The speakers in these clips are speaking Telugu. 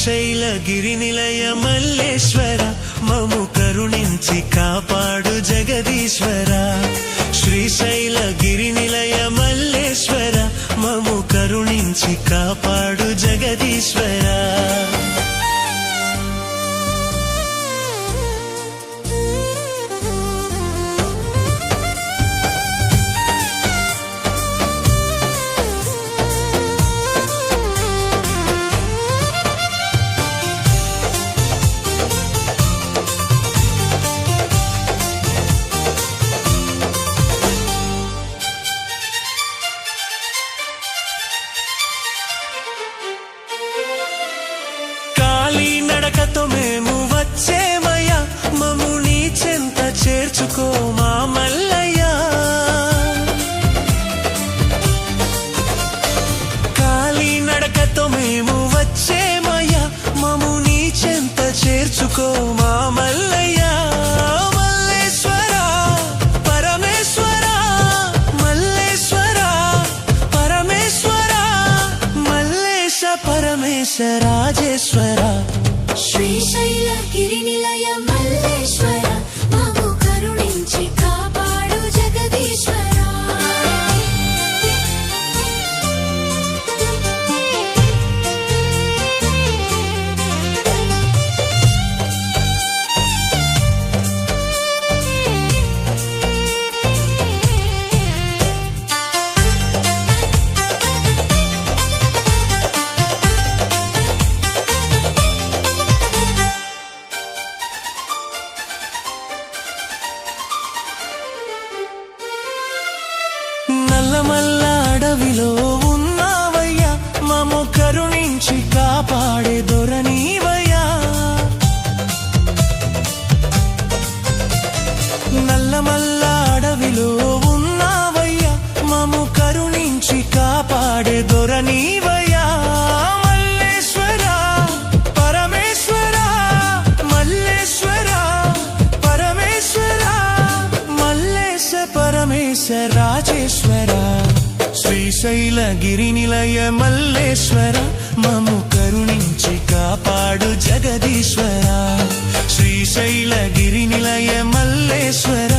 శ్రీశైలగిరి నిలయ మల్లేశ్వర మము కరుణించి కాపాడు జగదీశ్వర శ్రీశైలగిరి నిలయ మల్లేశ్వర మము కరుణించి కాపాడు జగదీశ్వర నడకతో మేము వచ్చేమయ్యా మము నీ చెంత చేర్చుకో మా మల్లయ్య కాలి నడకతో మేము వచ్చేమయ్యా మము నీ చెంత చేర్చుకో మా మల్లయ్య మల్లేశ్వర పరమేశ్వర మల్లేశ్వర పరమేశ్వర మల్లేశ పరమేశ రాజేశ్వర శ్రీశైలగిరి నిలయ మల్లేశ్వర మము కరుణించి కాపాడు జగదీశ్వర నల్లమల్ల అడవిలో ఉన్నావయ్యా మము కరుణించి కాపాడే దొరనీవయ్యా నల్లమల్ల అడవిలో ఉన్నావయ్యా మము కరుణించి కాపాడే దొరనీవయ్యా మల్లేశ్వర పరమేశ్వర మల్లేశ్వర పరమేశ్వర మల్లేశ పరమేశ రాజేశ్వర శ్రీశైలగిరి నిలయ మల్లేశ్వర మము కరుణించి కాపాడు జగదీశ్వర శ్రీశైలగిరి నిలయ మల్లేశ్వర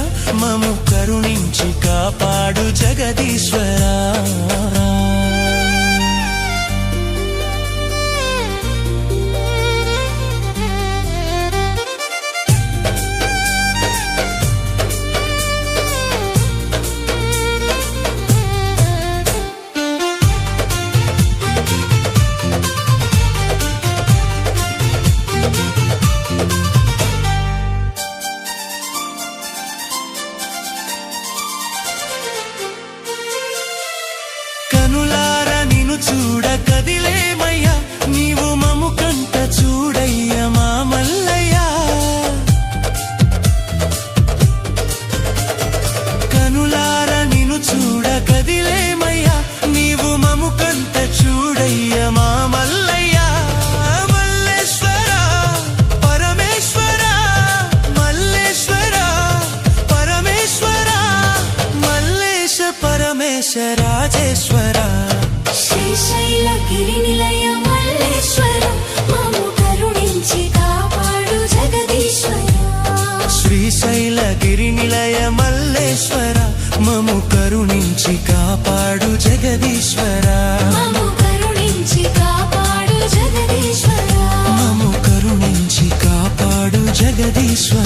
మము కరుణించి కాపాడు జగదీశ్వర కనులార నిన్ను చూడ కదిలేమయ్యా నీవు మము కంట చూడయ్య మా మల్లయ్య కనులార నిన్ను చూడ కదిలేమయ్యా నీవు మము కంట చూడయ్య మా మల్లయ్య మల్లేశ్వర పరమేశ్వర మల్లేశ్వర పరమేశ్వర మల్లేశ పరమేశ రాజేశ్వర శ్రీశైలగిరి నిలయ మల్లేశ్వర మము కరుణించి కాపాడు జగదీశ్వర శ్రీశైలగిరి నిలయ మల్లేశ్వర మము కరుణించి కాపాడు జగదీశ్వర మము కరుణించి కాపాడు జగదీశ్వర మము కరుణించి కాపాడు జగదీశ్వర